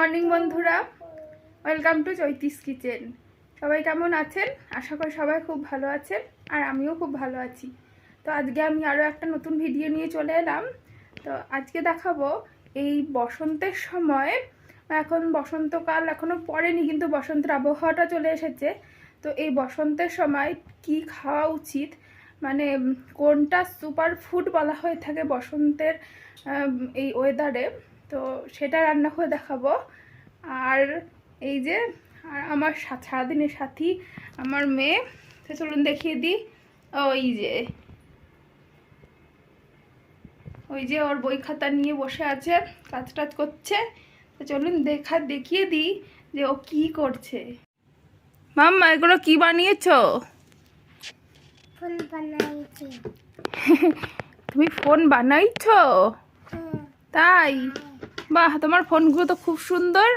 Morning বন্ধুরা, welcome to চৈতিস kitchen. সবাই কেমন আছেন? আশা করি সবাই খুব ভালো আছেন, আর আমিও খুব ভালো আছি। তো আজকে আমি আরও একটা নতুন ভিডিও নিয়ে চলে এলাম। তো আজকে দেখাবো এই বসন্তের সময়, এখন বসন্তকাল এখনও পড়েনি কিন্তু বসন্তের আবহাওয়াটা চলে এসেছে। তো এই বসন্তের সময় কি খাওয়া উচিত, মানে কোনটা সুপার ফুড বলা হয়ে থাকে বসন্তের এই ওয়েদারে, তো সেটা রান্না করে দেখাবো। আর এই যে আর আমার সারাদিনের সাথী আমার মেয়ে, তো চলুন দেখিয়ে দিই। ওই যে ওর বই খাতা নিয়ে বসে আছে, কাজ টাজ করছে। তো চলুন দেখিয়ে দিই যে ও কি করছে। মাম্মা, এগুলো কি বানিয়েছো? ফোন বানাইছি। তুমি ফোন বানাইছো? তাই? বাহ, তোমার ফোনগুলো তো খুব সুন্দর।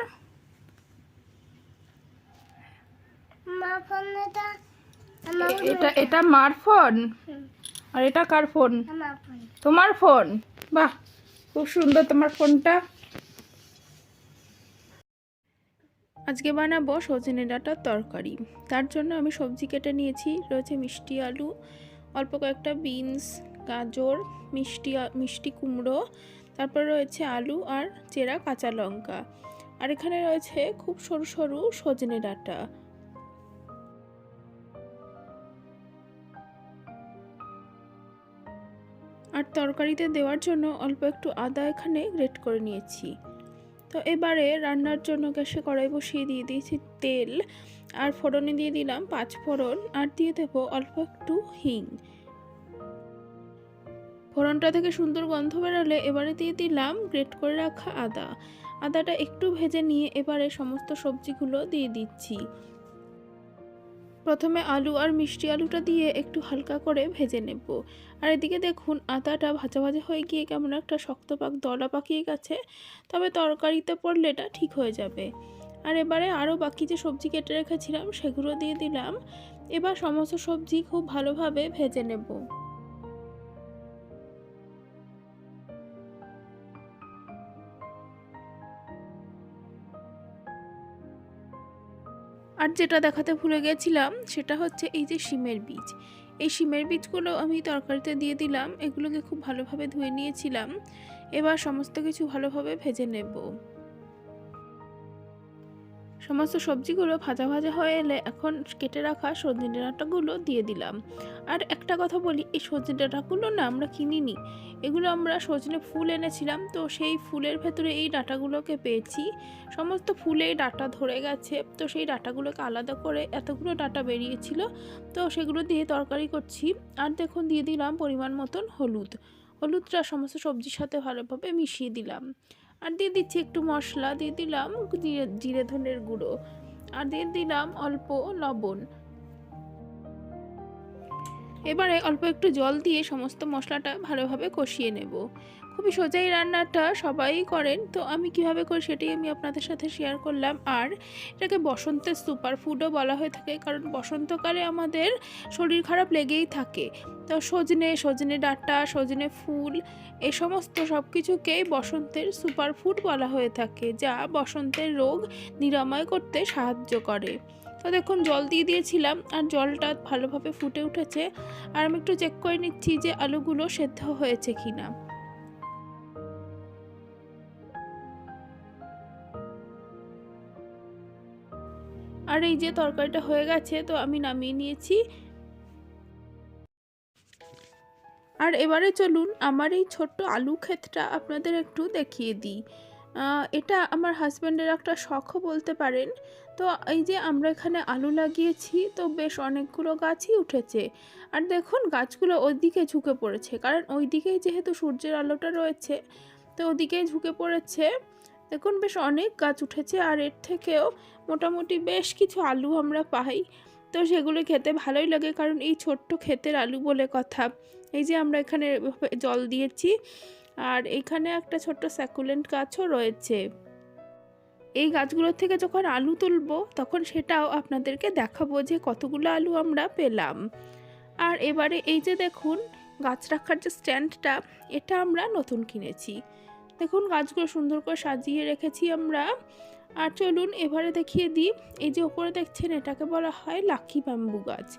এটা মার ফোন, আর এটা কার ফোন? তোমার ফোন। বাহ, খুব সুন্দর তোমার ফোনটা। আজকে বানাবো সজনে ডাঁটার তরকারি। তার জন্য আমি সবজি কেটে নিয়েছি। রয়েছে মিষ্টি আলু, অল্প কয়েকটা বিনস, গাজর, মিষ্টি কুমড়ো, তারপর রয়েছে আলু আর চেরা কাঁচা লঙ্কা, আর এখানে রয়েছে খুব সরু সরু সজনে ডাঁটা। আর তরকারিতে দেওয়ার জন্য অল্প একটু আদা এখানে গ্রেট করে নিয়েছি। তো এবারে রান্নার জন্য গ্যাসে কড়াই বসিয়ে দিয়ে দিয়েছি তেল, আর ফোড়নে দিয়ে দিলাম 5 ফোড়ন, আর দিয়ে দেবো অল্প একটু হিং। ফোড়নটা থেকে সুন্দর গন্ধ বেরোলে এবারে দিয়ে দিলাম গ্রেট করে রাখা আদাটা একটু ভেজে নিয়ে এবারে সমস্ত সবজিগুলো দিয়ে দিচ্ছি। প্রথমে আলু আর মিষ্টি আলুটা দিয়ে একটু হালকা করে ভেজে নেব। আর এদিকে দেখুন আদাটা ভাজা ভাজা হয়ে গিয়ে কেমন একটা শক্ত দলা পাকিয়ে গেছে, তবে তরকারিতে পড়লে এটা ঠিক হয়ে যাবে। আর এবারে আরও বাকি যে সবজি কেটে রেখেছিলাম সেগুলো দিয়ে দিলাম। এবার সমস্ত সবজি খুব ভালোভাবে ভেজে নেব। আর যেটা দেখাতে ভুলে গেছিলাম সেটা হচ্ছে এই যে শিমের বীজ। এই শিমের বীজগুলো আমি তরকারিতে দিয়ে দিলাম। এগুলোকে খুব ভালোভাবে ধুয়ে নিয়েছিলাম। এবার সমস্ত কিছু ভালোভাবে ভেজে নেব। সমস্ত সবজিগুলো ভাজা ভাজা হয়ে এলে এখন কেটে রাখা সজনে ডাঁটাগুলো দিয়ে দিলাম। আর একটা কথা বলি, এই সজনে ডাঁটাগুলো না আমরা কিনিনি, এগুলো আমরা সজনে ফুল এনেছিলাম। তো সেই ফুলের ভেতরে এই ডাঁটাগুলোকে পেয়েছি। সমস্ত ফুলেই ডাঁটা ধরে গেছে, তো সেই ডাঁটাগুলোকে আলাদা করে এতগুলো ডাঁটা বেরিয়েছিল, তো সেগুলো দিয়ে তরকারি করছি। আর দেখুন দিয়ে দিলাম পরিমাণ মতন হলুদটা সমস্ত সবজির সাথে ভালোভাবে মিশিয়ে দিলাম। আর দিয়ে দিচ্ছি একটু মশলা, দিয়ে দিলাম জিরে ধনের গুঁড়ো, আর দিয়ে দিলাম অল্প লবণ। এবারে অল্প একটু জল দিয়ে সমস্ত মশলাটা ভালোভাবে কষিয়ে নেব। খুবই সোজা এই রান্নাটা, সবাই করেন, তো আমি কিভাবে করি সেটাই আমি আপনাদের সাথে শেয়ার করলাম। আর এটাকে বসন্তের সুপার ফুডও বলা হয়ে থাকে, কারণ বসন্তকালে আমাদের শরীর খারাপ লেগেই থাকে। তো সজনে ডাঁটা, সজনে ফুল, এই সমস্ত সব কিছুকেই বসন্তের সুপার ফুড বলা হয়ে থাকে, যা বসন্তের রোগ নিরাময় করতে সাহায্য করে। তো দেখুন জল দিয়ে দিয়েছিলাম, আর জলটা ভালোভাবে ফুটে উঠেছে। আর আমি একটু চেক করে নিচ্ছি যে আলুগুলো সেদ্ধ হয়েছে কিনা। আর এই যে তরকারিটা হয়ে গেছে, তো আমি নামিয়ে নিয়েছি। আর এবারে চলুন আমার এই ছোট্ট আলু ক্ষেতটা আপনাদের একটু দেখিয়ে দিই। এটা আমার হাজব্যান্ডের একটা শখও বলতে পারেন। তো এই যে আমরা এখানে আলু লাগিয়েছি, তো বেশ অনেকগুলো গাছই উঠেছে। আর দেখুন গাছগুলো ওই দিকে ঝুঁকে পড়েছে, কারণ ওই দিকেই যেহেতু সূর্যের আলোটা রয়েছে, তো ওদিকেই ঝুঁকে পড়েছে। দেখুন বেশ অনেক গাছ উঠেছে, আর এর থেকেও মোটামুটি বেশ কিছু আলু আমরা পাই। তো সেগুলো খেতে ভালোই লাগে, কারণ এই ছোট্ট ক্ষেতের আলু বলে কথা। এই যে আমরা এখানে জল দিয়েছি, আর এখানে একটা ছোট্ট স্যাকুলেন্ট গাছও রয়েছে। এই গাছগুলোর থেকে যখন আলু তুলবো তখন সেটাও আপনাদেরকে দেখাবো যে কতগুলো আলু আমরা পেলাম। আর এবারে এই যে দেখুন গাছ রাখার যে স্ট্যান্ডটা, এটা আমরা নতুন কিনেছি। দেখুন গাছগুলো সুন্দর করে সাজিয়ে রেখেছি আমরা। আর চলুন এবারে দেখিয়ে দিই, এই যে ওপরে দেখছেন এটাকে বলা হয় লাকি ব্যাম্বু গাছ।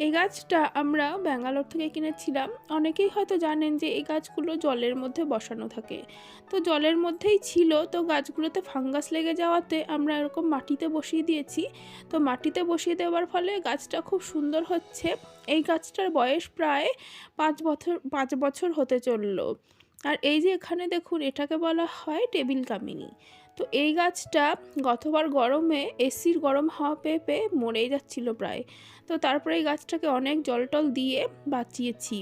এই গাছটা আমরা ব্যাঙ্গালোর থেকে কিনেছিলাম। অনেকেই হয়তো জানেন যে এই গাছগুলো জলের মধ্যে বসানো থাকে, তো জলের মধ্যেই ছিল, তো গাছগুলোতে ফাঙ্গাস লেগে যাওয়াতে আমরা এরকম মাটিতে বসিয়ে দিয়েছি। তো মাটিতে বসিয়ে দেওয়ার ফলে গাছটা খুব সুন্দর হচ্ছে। এই গাছটার বয়স প্রায় 5 বছর হতে চললো। আর এই যে এখানে দেখুন এটাকে বলা হয় টেবিল কামিনী। তো এই গাছটা গতবার গরমে এসির গরম হাওয়া পেয়ে পেয়ে মরেই যাচ্ছিল প্রায়, তো তারপরে এই গাছটাকে অনেক জল টল দিয়ে বাঁচিয়েছি।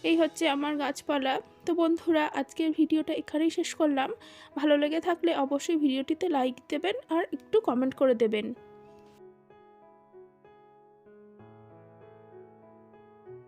এই হচ্ছে আমার গাছপালা। তো বন্ধুরা, আজকের ভিডিওটা এখানেই শেষ করলাম। ভালো লেগে থাকলে অবশ্যই ভিডিওটিতে লাইক দেবেন আর একটু কমেন্ট করে দেবেন।